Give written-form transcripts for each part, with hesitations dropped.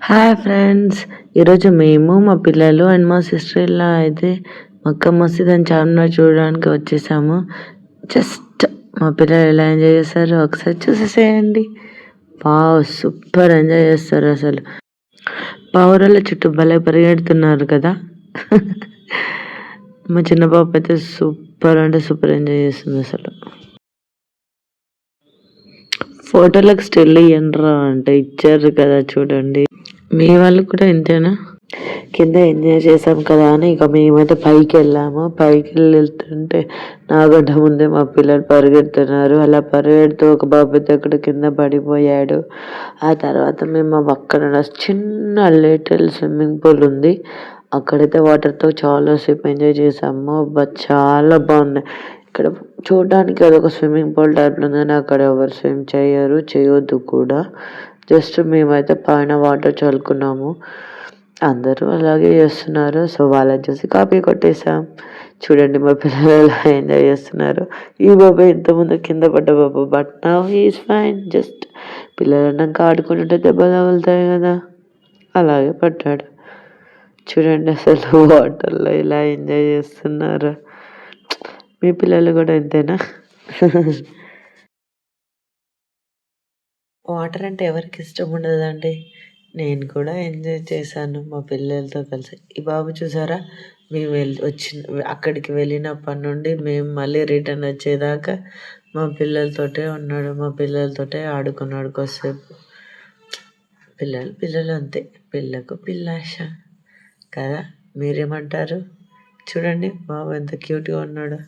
Hi friends! ఈరోజు మేము, మా పిల్లలు అండ్ మా సిస్టర్ ఇన్-లా అయితే మక్కా మసీద్ అండ్ చార్మినార్ చూడడానికి వచ్చేసాము. జస్ట్ మా పిల్లలు ఎలా ఎంజాయ్ చేస్తారో ఒకసారి చూసేసేయండి. వావ్! సూపర్ ఎంజాయ్ చేస్తారు అసలు. పావురాల చుట్టూ భలే పరిగెడుతున్నారు కదా! మా చిన్న పాప అయితే సూపర్ అంటే సూపర్ ఎంజాయ్ చేస్తుంది అసలు. ఫోటోలకు స్టిల్ ఇయ్యండిరా అంటే ఇచ్చారు కదా చూడండి. మీ వాళ్ళు కూడా ఇంతేనా? కింద ఎంజాయ్ చేసాం కదా అని ఇక మేమైతే పైకి వెళ్ళాము. పైకి వెళ్తుంటే నాకంటే ముందే మా పిల్లలు పరిగెడుతున్నారు. అలా పరిగెడుతూ ఒక బాబు అయితే అక్కడ కింద పడిపోయాడు. ఆ తర్వాత మేము పక్కన చిన్న లిటిల్ స్విమ్మింగ్ పూల్ ఉంది. అక్కడైతే వాటర్తో చాలాసేపు ఎంజాయ్ చేసాము. చాలా బాగున్నాయి. ఇక్కడ చూడడానికి అదొక స్విమ్మింగ్ పూల్ టైప్లో ఉంది కానీ అక్కడ ఎవరు స్విమ్ చేయొద్దు కూడా. జస్ట్ మేమైతే పైన వాటర్ చల్లుకున్నాము. అందరూ అలాగే చేస్తున్నారు. సో వాళ్ళని చూసి కాపీ కొట్టేసాం. చూడండి మా పిల్లలు ఎలా ఎంజాయ్ చేస్తున్నారు. ఈ బాబా ఇంతకుముందు కింద పడ్డ బాబా, but now he is fine. Just పిల్లలు అన్నాక ఆడుకుంటుంటే దెబ్బలు తగులుతాయి కదా, అలాగే పడ్డాడు. చూడండి అసలు వాటర్లో ఇలా ఎంజాయ్ చేస్తున్నారు. మీ పిల్లలు కూడా ఇంతేనా? వాటర్ అంటే ఎవరికి ఇష్టం ఉండదండి. నేను కూడా ఎంజాయ్ చేశాను మా పిల్లలతో కలిసి. ఈ బాబు చూసారా, మేము అక్కడికి వెళ్ళినప్పటి నుండి మేము మళ్ళీ రిటర్న్ వచ్చేదాకా మా పిల్లలతోటే ఉన్నాడు. మా పిల్లలతోటే ఆడుకున్నాడు కొద్దిసేపు. పిల్లలు అంతే, పిల్లకు పిల్లాశ కదా. మీరేమంటారు? చూడండి బాబు ఎంత క్యూట్గా ఉన్నాడు.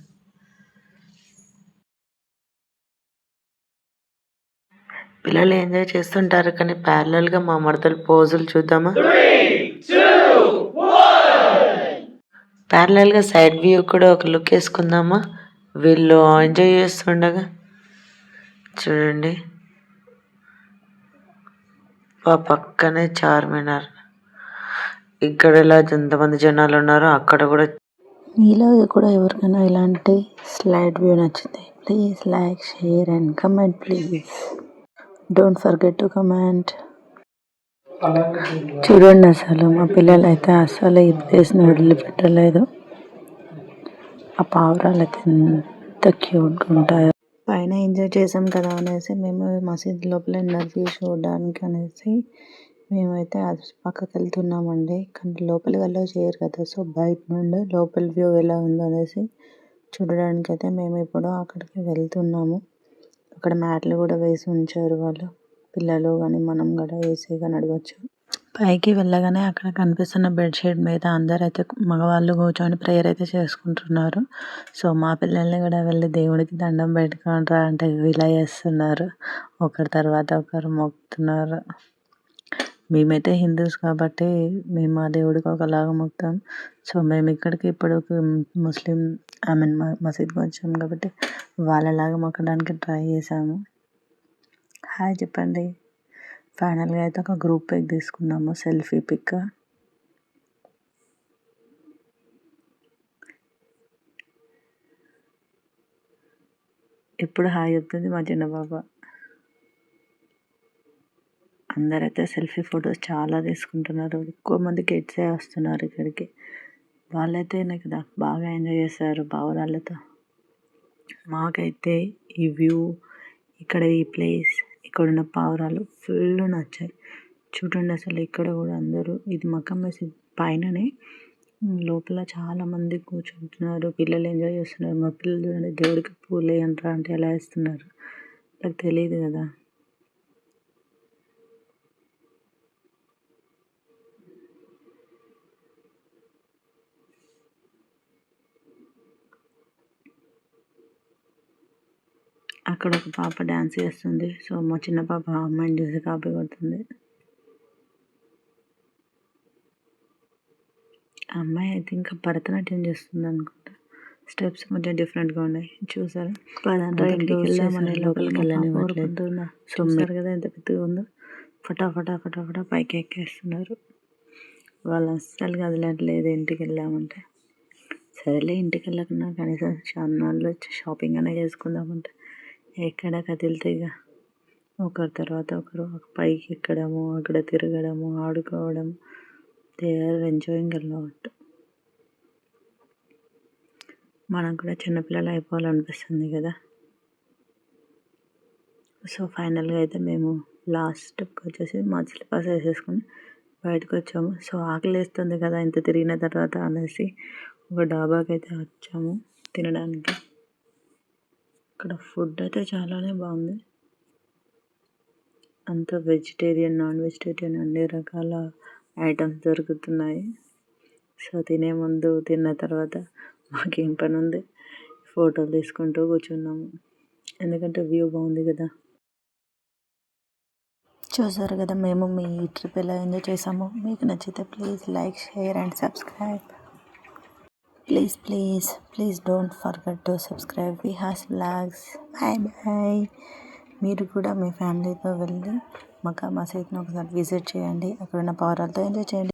పిల్లలు ఎంజాయ్ చేస్తుంటారు కానీ ప్యారలల్గా మా మడతలు పోజులు చూద్దామా? ప్యారలల్గా సైడ్ వ్యూ కూడా ఒక లుక్ వేసుకుందామా? వీళ్ళు ఎంజాయ్ చేస్తుండగా చూడండి. పక్కనే చార్మినార్. ఇక్కడ ఇలా ఎంతమంది జనాలు ఉన్నారో అక్కడ కూడా. మీలాగా కూడా ఎవరికైనా ఇలాంటి స్లైడ్ వ్యూ నచ్చితే please like, share and comment please. Don't forget to comment. చూడండి అసలు మా పిల్లలు అయితే అసలు ఈ ప్లేస్ని వదిలిపెట్టలేదు. ఆ పావురాలు అయితే ఎంత క్యూట్గా ఉంటాయో. పైన ఎంజాయ్ చేసాం కదా అనేసి మేము మసీద్ లోపల ఇన్నర్ వ్యూ చూడడానికి అనేసి మేమైతే అది పక్కకి వెళ్తున్నామండి. కానీ లోపలికి అలో చేయరు కదా, సో బయట నుండి లోపల వ్యూ ఎలా ఉందో అనేసి చూడడానికి అయితే మేము ఇప్పుడు అక్కడికి వెళ్తున్నాము. అక్కడ మ్యాట్లు కూడా వేసి ఉంచారు వాళ్ళు. పిల్లలు కానీ మనం కూడా ఈజీగా నడవచ్చు. పైకి వెళ్ళగానే అక్కడ కనిపిస్తున్న బెడ్షీట్ మీద అందరైతే మగవాళ్ళు కూర్చొని ప్రేయర్ అయితే చేసుకుంటున్నారు. సో మా పిల్లల్ని కూడా వెళ్ళి దేవుడికి దండం పెట్టుకుంటారా అంటే ఇలా చేస్తున్నారు. ఒకరి తర్వాత ఒకరు మొక్కుతున్నారు. మేమైతే హిందూస్ కాబట్టి మేము మా దేవుడికి ఒకలాగా మొక్కుతాం. సో మేము ఇక్కడికి ఇప్పుడు ముస్లిం మసీద్కి వచ్చాము కాబట్టి వాళ్ళలాగా మొక్కడానికి ట్రై చేసాము. హాయ్ చెప్పండి. ఫైనల్గా అయితే ఒక గ్రూప్ పిక్ తీసుకున్నాము, సెల్ఫీ పిక్. ఇప్పుడు హాయ్ చెప్తుంది మా చిన్న బాబా. అందరైతే సెల్ఫీ ఫొటోస్ చాలా తీసుకుంటున్నారు. ఎక్కువ మంది కిడ్సే వస్తున్నారు ఇక్కడికి. వాళ్ళైతే నాకు బాగా ఎంజాయ్ చేస్తారు పావురాళ్ళతో. మాకైతే ఈ వ్యూ, ఇక్కడ ఈ ప్లేస్, ఇక్కడున్న పావురాలు ఫుల్ నచ్చాయి. చూడండి అసలు ఇక్కడ కూడా అందరూ, ఇది మక్కా మసీద్ పైననే, లోపల చాలామంది కూర్చుంటున్నారు. పిల్లలు ఎంజాయ్ చేస్తున్నారు. మా పిల్లలు చూడండి, దేవుడికి పూలు వేయండిరా అంటే ఎలా వేస్తున్నారు, నాకు తెలియదు కదా. అక్కడ ఒక పాప డ్యాన్స్ చేస్తుంది. సో మా చిన్న పాప ఆ అమ్మాయిని చూసి కాపీ కొడుతుంది. ఆ అమ్మాయి అయితే ఇంకా భరతనాట్యం చేస్తుంది అనుకుంటా. స్టెప్స్ కొంచెం డిఫరెంట్గా ఉన్నాయి. చూసారా, ఇంటికి వెళ్దామని లోపలికి వెళ్ళని కోరుకుంటున్నా. చూసారు కదా ఎంత పెద్దగా ఉందో. ఫటాఫటా పైకి ఎక్కేస్తున్నారు. వాళ్ళు అస్సలు కదలట్లేదు ఇంటికి వెళ్దామంటే. సరేలే ఇంటికి వెళ్ళకుండా కనీసం చార్మినార్లో షాపింగ్ అనే చేసుకుందామంటే ఎక్కడ కదిలితే ఇక ఒకరి తర్వాత ఒకరు పైకి ఎక్కడము, అక్కడ తిరగడము, ఆడుకోవడం. They are enjoying a lot. మనకు కూడా చిన్నపిల్లలు అయిపోవాలనిపిస్తుంది కదా. సో ఫైనల్గా అయితే మేము లాస్ట్కి వచ్చేసి మా స్లిప్పర్స్ వేసేసుకొని బయటకు వచ్చాము. సో ఆకలి వేస్తుంది కదా ఇంత తిరిగిన తర్వాత అనేసి ఒక డాబాకి అయితే వచ్చాము తినడానికి. ఇక్కడ ఫుడ్ అయితే చాలానే బాగుంది. అంత వెజిటేరియన్, నాన్ వెజిటేరియన్ అన్ని రకాల ఐటమ్స్ దొరుకుతున్నాయి. సో తినే ముందు తిన్న తర్వాత మాకేం పని ఉంది, ఫోటోలు తీసుకుంటూ కూర్చున్నాము. ఎందుకంటే వ్యూ బాగుంది కదా. చూసారు కదా మేము మీ ట్రిప్ ఎలా ఎంజాయ్ చేసాము. మీకు నచ్చితే please like, share and subscribe. Please don't forget to subscribe Vihas vlogs. Bye. మీరు కూడా మీ ఫ్యామిలీతో వెళ్ళి మక్కా మసీద్ని ఒకసారి విజిట్ చేయండి. అక్కడ ఉన్న పవరాలతో ఎంజాయ్ చేయండి.